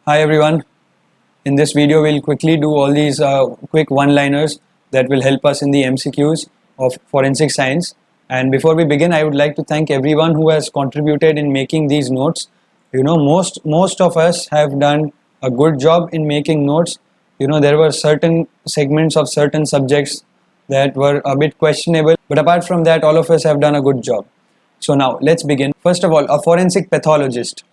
Hi everyone. In this video, we'll quickly do all these quick one-liners that will help us in the MCQs of forensic science. And before we begin, I would like to thank everyone who has contributed in making these notes. You know, most of us have done a good job in making notes. You know, there were certain segments of certain subjects that were a bit questionable, but apart from that, all of us have done a good job. So now let's begin. First of all, a forensic pathologist.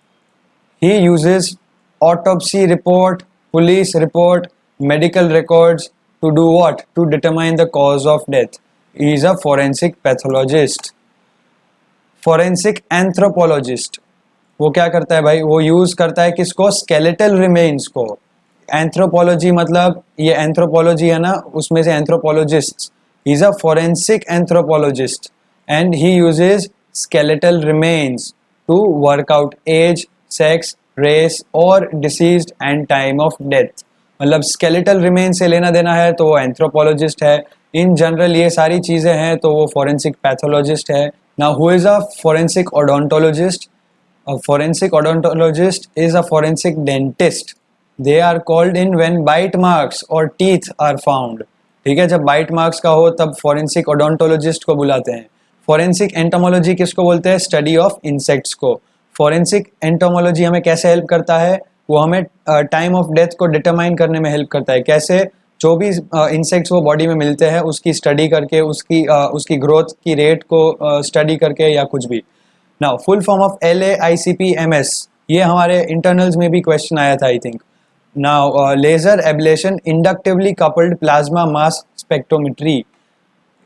He uses autopsy report, police report, medical records to do what? To determine the cause of death. He is a forensic pathologist. Forensic anthropologist. वो क्या करता है भाई? वो use करता है किसको? Skeletal remains को. एंथ्रोपोलॉजी मतलब ये एंथ्रोपोलॉजी है ना, उसमें से anthropologist. He is a forensic anthropologist and he uses skeletal remains to work out age, sex, race और deceased and time of death. मतलब skeletal remains से लेना देना है तो वो anthropologist है. In general ये सारी चीज़ें हैं तो वो forensic pathologist है. Now who is a forensic odontologist? A forensic odontologist is a forensic dentist. They are called in when bite marks or teeth are found. ठीक है, जब bite marks का हो तब forensic odontologist को बुलाते हैं. फॉरेंसिक एंटोमोलॉजी किसको बोलते हैं? स्टडी ऑफ इंसेक्ट्स को. फॉरेंसिक एंटोमोलॉजी हमें कैसे हेल्प करता है? वो हमें टाइम ऑफ डेथ को डिटरमाइन करने में हेल्प करता है. कैसे? जो भी इंसेक्ट्स वो बॉडी में मिलते हैं उसकी स्टडी करके, उसकी ग्रोथ की रेट को स्टडी करके या कुछ भी. Now full form of LAICP-MS, ये हमारे इंटरनल्स में भी क्वेश्चन आया था I think. Now laser ablation inductively coupled plasma mass spectrometry.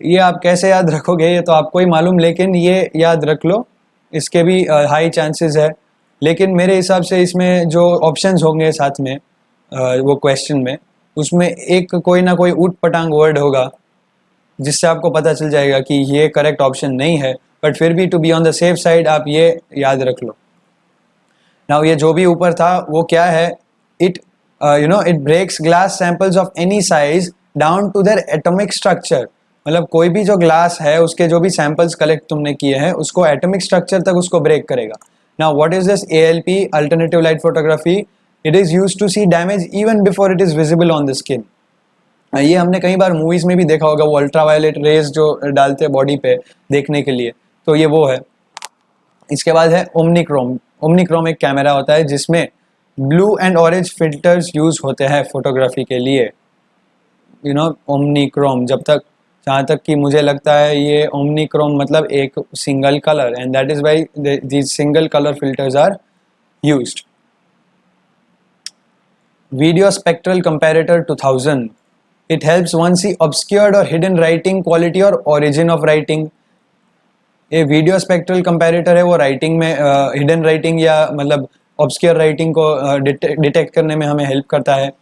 ये आप कैसे याद रखोगे ये तो आपको ही मालूम, लेकिन ये याद रख लो, इसके भी हाई चांसेस है. लेकिन मेरे हिसाब से इसमें जो ऑप्शंस होंगे साथ में वो क्वेश्चन में, उसमें एक कोई ना कोई ऊट पटांग वर्ड होगा जिससे आपको पता चल जाएगा कि ये करेक्ट ऑप्शन नहीं है. बट फिर भी to be on the safe side आप ये याद रख लो. नाउ ये जो भी ऊपर था वो क्या है? It it breaks glass samples of any size down to their atomic structure. मतलब कोई भी जो ग्लास है उसके जो भी सैंपल्स कलेक्ट तुमने किए हैं उसको एटॉमिक स्ट्रक्चर तक उसको ब्रेक करेगा. Now what is this ALP, alternative light photography? It is used to see damage even before it is visible on the skin. ये हमने कई बार मूवीज में भी देखा होगा, वो अल्ट्रावायलेट रेज जो डालते हैं बॉडी पे देखने के लिए, तो ये वो है. इसके बाद है ओमनीक्रोम. ओमनीक्रोम एक कैमरा होता है जिसमें blue and orange filters use होते हैं फोटोग्राफी के लिए. ओमनीक्रोम, जहाँ तक कि मुझे लगता है ये ओमनीक्रोम मतलब एक single colour, and that is why these single colour filters are used. Video spectral comparator 2000. It helps one see obscured और हिडन राइटिंग क्वालिटी और ओरिजिन ऑफ राइटिंग. ये वीडियो स्पेक्ट्रल कंपैरेटर है, वो राइटिंग में hidden writing या मतलब obscure writing को detect करने में हमें हेल्प करता है.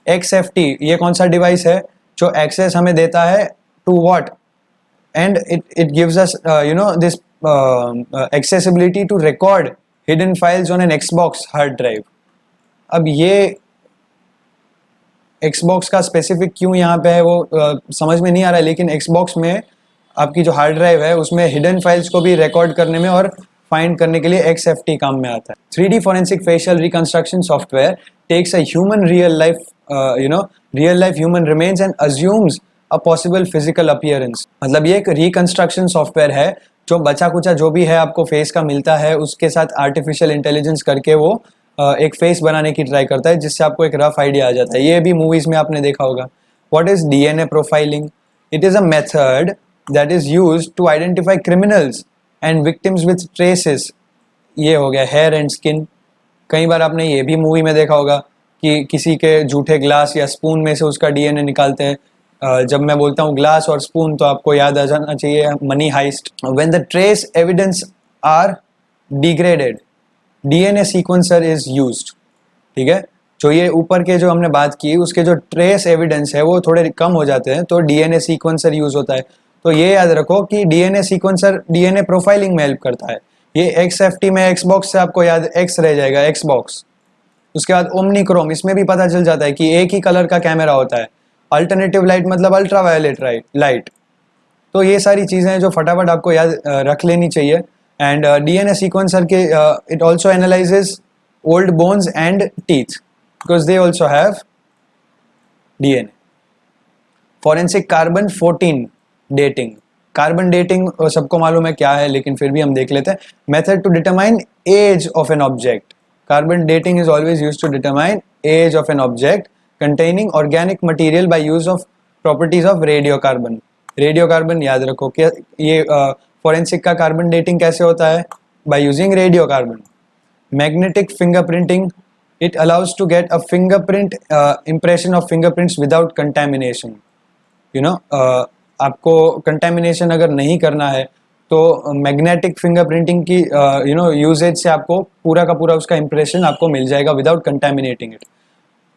XFT ये कौन सा डिवाइस है जो एक्सेस हमें देता है to what? And it gives us this accessibility to record hidden files on an Xbox hard drive. अब ये Xbox का स्पेसिफिक क्यों यहाँ पे है वो समझ में नहीं आ रहा है, लेकिन Xbox में आपकी जो हार्ड ड्राइव है उसमें हिडन फाइल्स को भी रिकॉर्ड करने में और फाइंड करने के लिए XFT काम में आता है. 3D forensic facial reconstruction software takes a human real life human remains and assumes a possible physical appearance. मतलब ये एक रिकंस्ट्रक्शन सॉफ्टवेयर है जो बचा कुचा जो भी है आपको फेस का मिलता है उसके साथ आर्टिफिशियल इंटेलिजेंस करके वो एक फेस बनाने की ट्राई करता है जिससे आपको एक रफ आइडिया आ जाता है. ये भी मूवीज में आपने देखा होगा. What is DNA profiling? It is a method that is used to identify criminals and victims with traces. ये हो गया हेयर एंड स्किन. कई बार आपने ये भी मूवी में देखा होगा कि किसी के जूठे ग्लास या स्पून में से उसका DNA निकालते हैं. जब मैं बोलता हूँ ग्लास और स्पून तो आपको याद आ जाना चाहिए Money Heist. When the trace evidence are degraded, DNA sequencer is used. ठीक है, जो ये ऊपर के जो हमने बात की उसके जो ट्रेस एविडेंस है वो थोड़े कम हो जाते हैं तो DNA सीक्वेंसर यूज होता है. तो ये याद रखो कि DNA सीक्वेंसर DNA प्रोफाइलिंग में हेल्प करता है. ये XFT में Xbox से आपको याद X रह जाएगा, Xbox. उसके बाद ओमनीक्रोम, इसमें भी पता चल जाता है कि एक ही कलर का कैमरा होता है. अल्टरनेटिव लाइट मतलब अल्ट्रावायलेट लाइट. तो ये सारी चीज़ें हैं जो फटाफट आपको याद रख लेनी चाहिए. एंड DNA सीक्वेंसर के it also analyses old bones and teeth. because they also have DNA. Forensic carbon 14 dating. Carbon dating सबको मालूम है क्या है, लेकिन फिर भी हम देख लेते हैं. Method to determine age of an object. Carbon dating is always used to determine age of an object containing organic material by use of properties of radiocarbon. Radiocarbon याद रखो कि ये फोरेंसिक का कार्बन डेटिंग कैसे होता है, by using radiocarbon. Magnetic fingerprinting, it allows to get a fingerprint impression of fingerprints without contamination. You know, आपको contamination अगर नहीं करना है तो मैग्नेटिक फिंगरप्रिंटिंग की यूजेज से आपको पूरा का पूरा उसका इंप्रेशन आपको मिल जाएगा without contaminating it.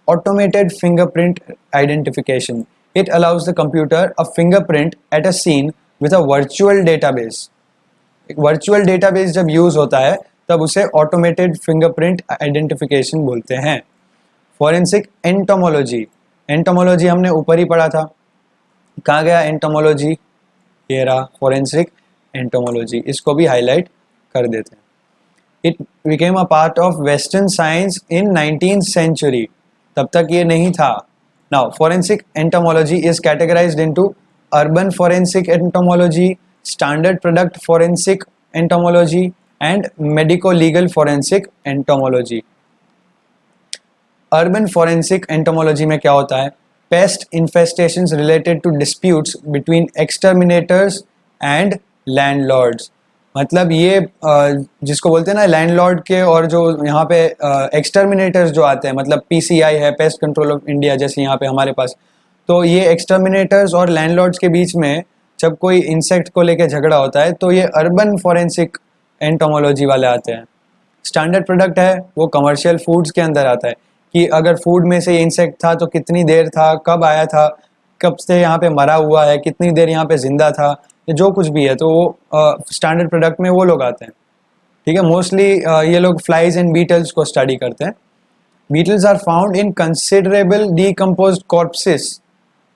Automated fingerprint identification. It allows the computer a fingerprint at a scene with a virtual database. Virtual database जब यूज होता है तब उसे ऑटोमेटेड फिंगरप्रिंट आइडेंटिफिकेशन बोलते हैं. Forensic entomology. एंटोमोलॉजी हमने ऊपर ही पढ़ा था. कहाँ गया एंटोमोलॉजी? ये रहा फॉरेंसिक एंटोमोलॉजी. इसको भी हाईलाइट कर देते हैं. It became a part of western science in 19th century. तब तक ये नहीं था. Now forensic entomology is categorized into urban forensic entomology, standard product forensic entomology and medico legal forensic entomology. Urban forensic entomology में क्या होता है? Pest infestations related to disputes between exterminators and landlords. मतलब ये जिसको बोलते हैं ना लैंडलॉर्ड के और जो यहाँ पे एक्सटर्मिनेटर्स जो आते हैं, मतलब पीसीआई है, पेस्ट कंट्रोल ऑफ इंडिया, जैसे यहाँ पे हमारे पास. तो ये एक्सटर्मिनेटर्स और लैंडलॉर्ड्स के बीच में जब कोई इंसेक्ट को लेके झगड़ा होता है तो ये अर्बन फोरेंसिक एंटोमोलॉजी वाले आते हैं. स्टैंडर्ड प्रोडक्ट है वो कमर्शियल फूड्स के अंदर आता है कि अगर फूड में से ये इंसेक्ट था तो कितनी देर था, कब आया था, कब से यहाँ पे मरा हुआ है, कितनी देर यहाँ पे जिंदा था, जो कुछ भी है तो वो स्टैंडर्ड प्रोडक्ट में वो लोग आते हैं. ठीक है. मोस्टली ये लोग फ्लाइज एंड बीटल्स को स्टडी करते हैं. Beetles are found in considerable decomposed corpses,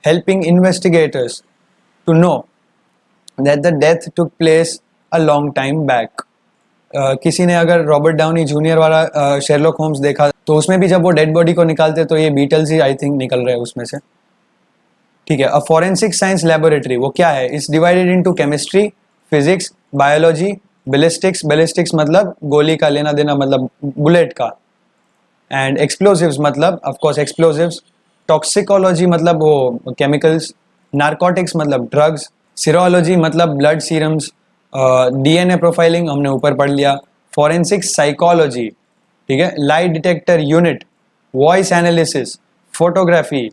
helping investigators to know that the death took place a long time back. किसी ने अगर रॉबर्ट डाउनी जूनियर वाला शेरलॉक होम्स देखा तो उसमें भी जब वो डेड बॉडी को निकालते तो ये बीटल्स ही आई थिंक निकल रहे हैं उसमें से. ठीक है. अ फॉरेंसिक साइंस लेबोरेटरी वो क्या है? It's divided into chemistry, physics, biology, ballistics. Ballistics मतलब गोली का लेना देना, मतलब बुलेट का. एंड एक्सप्लोजिव्स मतलब ऑफ कोर्स एक्सप्लोजिव्स. टॉक्सिकोलॉजी मतलब वो केमिकल्स. नारकोटिक्स मतलब ड्रग्स. सीरोलॉजी मतलब ब्लड सीरम्स. डीएनए प्रोफाइलिंग हमने ऊपर पढ़ लिया. फॉरेंसिक साइकोलॉजी, ठीक है, lie detector unit, voice analysis, photography,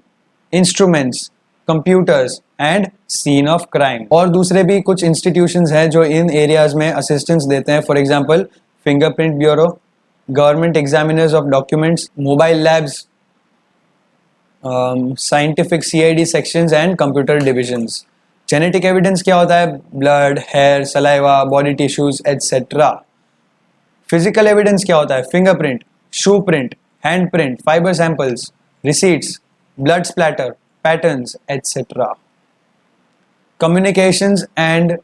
instruments, computers and scene of crime. और दूसरे भी कुछ इंस्टीट्यूशंस हैं जो इन एरियाज में असिस्टेंस देते हैं. For example fingerprint bureau, government examiners of documents, mobile labs, scientific CID sections and computer divisions. Genetic evidence क्या होता है? Blood, hair, saliva, body tissues etcetera. Physical evidence क्या होता है? Fingerprint, shoe print, hand print, fibre samples, receipts, blood splatter, patterns, etc. Communications and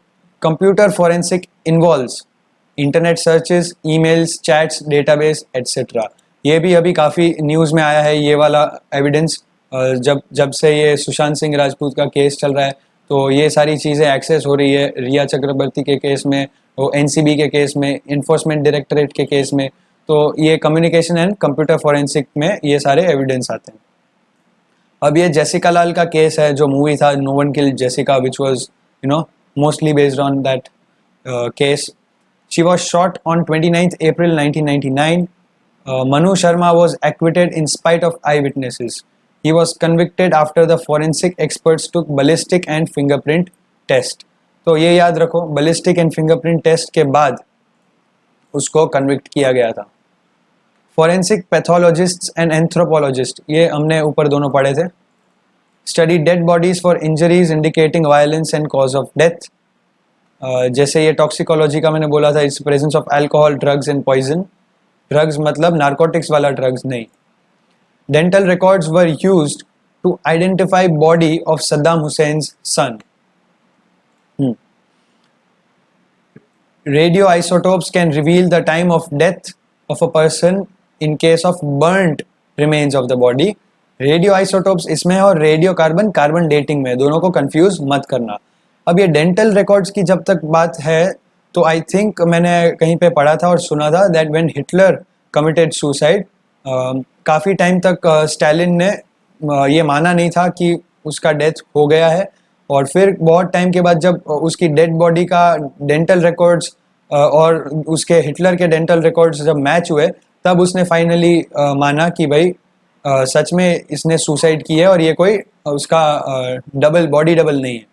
computer forensic involves internet searches, emails, chats, database, etc. ये भी अभी काफ़ी news में आया है ये वाला एविडेंस. जब से ये सुशांत सिंह राजपूत का केस चल रहा है तो ये सारी चीज़ें एक्सेस हो रही है. रिया चक्रवर्ती के केस में, वो एनसीबी के केस में, इन्फोर्समेंट डायरेक्टरेट के केस में. तो ये कम्युनिकेशन एंड कंप्यूटर फोरेंसिक में ये सारे एविडेंस आते हैं. अब ये जेसिका लाल का केस है, जो मूवी था No One Killed Jessica, which was mostly based on that case. She was shot on 29th April 1999. Manu Sharma was acquitted in spite of eyewitnesses. He was convicted after the forensic experts took ballistic and fingerprint test. तो ये याद रखो, ballistic and fingerprint test के बाद उसको convict किया गया था. Forensic pathologists and anthropologists, ये हमने ऊपर दोनों पढ़े थे. Study dead bodies for injuries indicating violence and cause of death. जैसे ये टॉक्सिकोलॉजी का मैंने बोला था, it's presence of alcohol, drugs and poison. Drugs मतलब नारकोटिक्स वाला ड्रग्स नहीं. Dental records were used to identify body of Saddam Hussein's son. Radio isotopes can reveal the time of death of a person in case of burnt remains of the body. Radio isotopes इसमें है और radio carbon carbon dating में, दोनों को confuse मत करना। अब ये डेंटल रिकॉर्ड्स की जब तक बात है तो आई थिंक मैंने कहीं पे पढ़ा था और सुना था that when Hitler committed suicide, काफ़ी टाइम तक स्टालिन ने ये माना नहीं था कि उसका डेथ हो गया है, और फिर बहुत टाइम के बाद जब उसकी डेड बॉडी का डेंटल रिकॉर्ड्स और उसके हिटलर के डेंटल रिकॉर्ड्स जब मैच हुए, तब उसने फाइनली माना कि भाई सच में इसने सुसाइड की है और ये कोई उसका डबल बॉडी डबल नहीं है।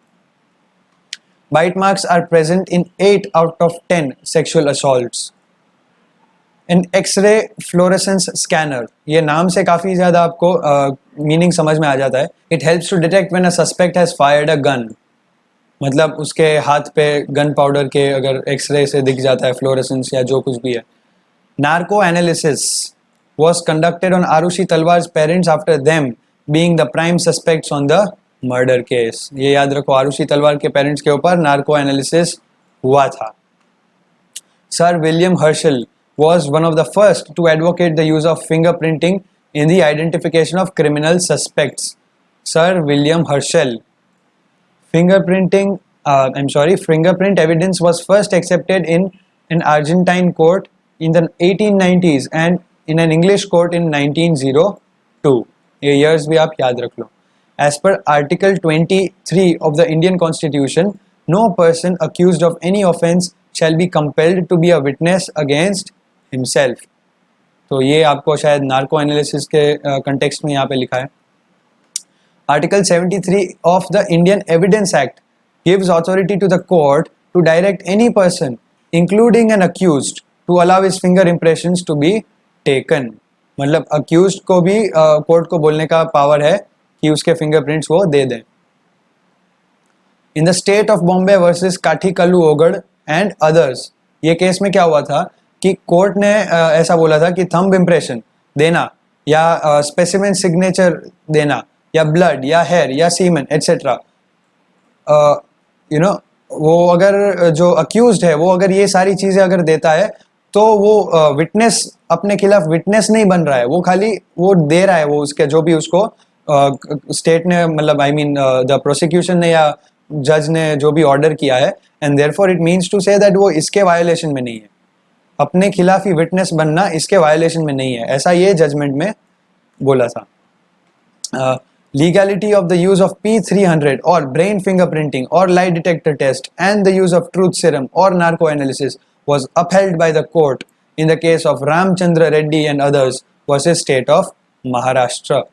Bite marks are present in 8 out of 10 sexual assaults. An X-ray fluorescence scanner, ये नाम से काफ़ी ज़्यादा आपको मीनिंग समझ में आ जाता है। It helps to detect when a suspect has fired a gun, मतलब उसके हाथ पे गन पाउडर के अगर एक्सरे से दिख जाता है फ्लोरेसेंस या जो कुछ भी है। Narco analysis was conducted on Aarushi Talwar's parents after them being the prime suspects on the murder case। ये याद रखो, आरुषि तलवार के पेरेंट्स के ऊपर नार्को एनालिसिस हुआ था। Sir William Herschel was one of the first to advocate the use of fingerprinting in the identification of criminal suspects। Sir William Herschel। Fingerprint evidence was first accepted in an Argentine court in the 1890s and in an English court in 1902। ये years भी आप याद रख लो। As per Article 23 of the Indian Constitution, no person accused of any offence shall be compelled to be a witness against himself। तो ये आपको शायद narco analysis के कंटेक्स्ट में यहाँ पे लिखा है। Article 73 of the Indian Evidence Act gives authority to the court to direct any person, including an accused, to allow his finger impressions to be taken। मतलब accused को भी कोर्ट को बोलने का पावर है कि उसके फिंगरप्रिंट्स वो दे दें। In the state of Bombay versus काठी कल्लू ओगड़ एंड अदर्स, ये केस में क्या हुआ था कि कोर्ट ने ऐसा बोला था कि थंब इम्प्रेशन देना या स्पेसिमेन सिग्नेचर देना या ब्लड या हेयर या सीमेन एट्सेट्रा, वो अगर जो अक्यूज्ड है वो अगर ये सारी चीज़ें अगर देता है तो वो विटनेस अपने खिलाफ विटनेस नहीं बन रहा है, वो खाली वो दे रहा है, वो उसके जो भी उसको स्टेट ने मतलब द प्रोसिक्यूशन ने या जज ने जो भी ऑर्डर किया है, and therefore it means to say that वो इसके वायोलेशन में नहीं है, अपने खिलाफ ही विटनेस बनना इसके वायोलेशन में नहीं है, ऐसा ये जजमेंट में बोला था। Legality of the use of P300 or brain fingerprinting or lie detector test and the use of truth serum or narco analysis was upheld by the court in the case of Ramchandra Reddy and others versus state of Maharashtra.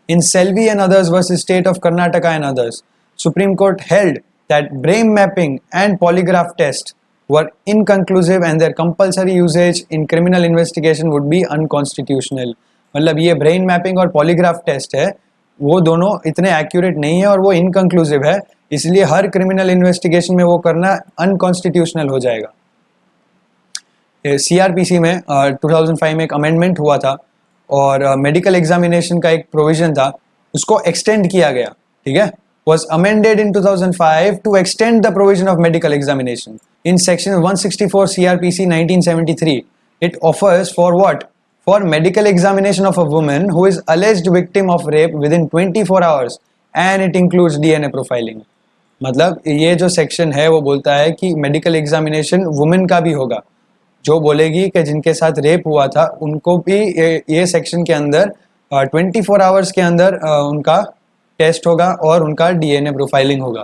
In Selvi and others versus state of Karnataka and others, Supreme Court held that brain mapping and polygraph tests were inconclusive and their compulsory usage in criminal investigation would be unconstitutional। मतलब ये brain mapping और polygraph test है वो दोनों इतने accurate नहीं है और वो इनकंक्लूसिव है, इसलिए हर क्रिमिनल इन्वेस्टिगेशन में वो करना अनकॉन्स्टिट्यूशनल हो जाएगा। सीआरपीसी में 2005 में एक अमेंडमेंट हुआ था और मेडिकल एग्जामिनेशन का एक प्रोविजन था, उसको एक्सटेंड किया गया, ठीक है, was amended in 2005 to extend the provision of medical examination in section 164 CRPC 1973। it offers for what? For medical examination of a woman who is alleged victim of rape within 24 hours and it includes DNA profiling। मतलब ये जो section है वो बोलता है कि medical examination women का भी होगा, जो बोलेगी कि जिनके साथ रेप हुआ था उनको भी ये सेक्शन के अंदर 24 आवर्स के अंदर उनका टेस्ट होगा और उनका DNA प्रोफाइलिंग होगा।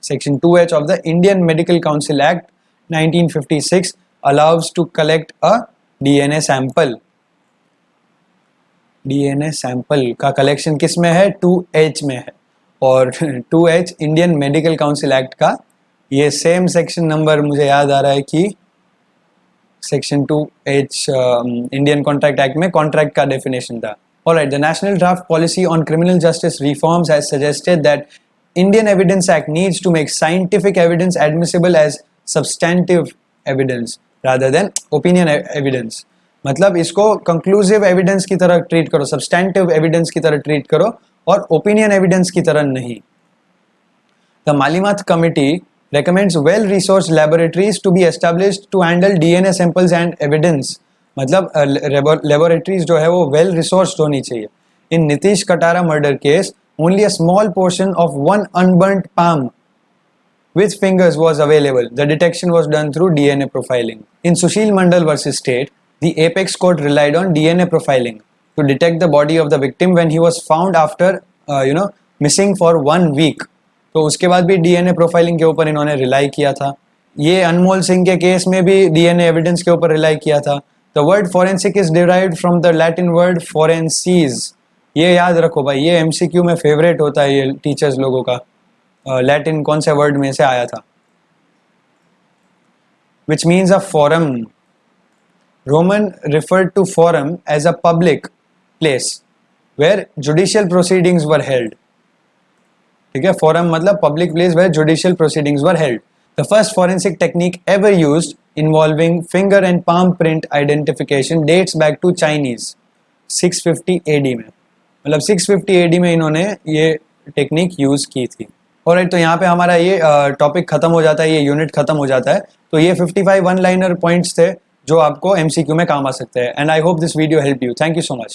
Section 2H of the Indian Medical Council Act 1956 allows to collect a DNA sample. DNA sample का कलेक्शन किस में है? 2H में है, और 2H Indian Medical Council act का ये सेम सेक्शन नंबर मुझे याद आ रहा है कि section 2H Indian contract act में कॉन्ट्रैक्ट का डेफिनेशन था। Alright, the National Draft Policy on Criminal Justice Reforms has suggested that Indian Evidence Act needs to make scientific evidence admissible as substantive evidence rather than opinion evidence। मतलब इसको conclusive evidence की तरह treat करो, substantive evidence की तरह treat करो और opinion evidence की तरह नहीं। The Malimath committee recommends well-resourced laboratories to be established to handle DNA samples and evidence मतलब लेबोरेटरीज जो है वो वेल रिसोर्स्ड होनी चाहिए. In Nitish Katara murder case only a small portion of one unburnt palm with fingers was available. The detection was done through DNA profiling. In Sushil Mandal versus State, the apex court relied on DNA profiling to detect the body of the victim when he was found after missing for 1 week. तो उसके बाद भी DNA profiling के ऊपर इन्होंने rely किया था. ये अनमोल सिंह के केस में भी डीएनए एविडेंस के ऊपर रिलाई किया था. The word forensic is derived from the Latin word forensis. ये याद रखो भाई, ये एमसीक्यू में फेवरेट होता है ये टीचर्स लोगों का. लैटिन कौन से वर्ड में से आया था? Which means a forum. Roman referred to forum as a public place where judicial proceedings were held. ठीक है, फोरम मतलब public place where judicial proceedings were held. The first forensic technique ever used involving finger and palm print identification dates back to Chinese 650 AD में. मतलब 650 AD में इन्होंने ये technique use की थी. ऑलराइट, तो यहाँ पे हमारा ये टॉपिक खत्म हो जाता है, ये यूनिट खत्म हो जाता है. तो ये 55 वन लाइनर पॉइंट्स थे जो आपको एमसीक्यू में काम आ सकते हैं. And I hope this video help you. Thank you so much.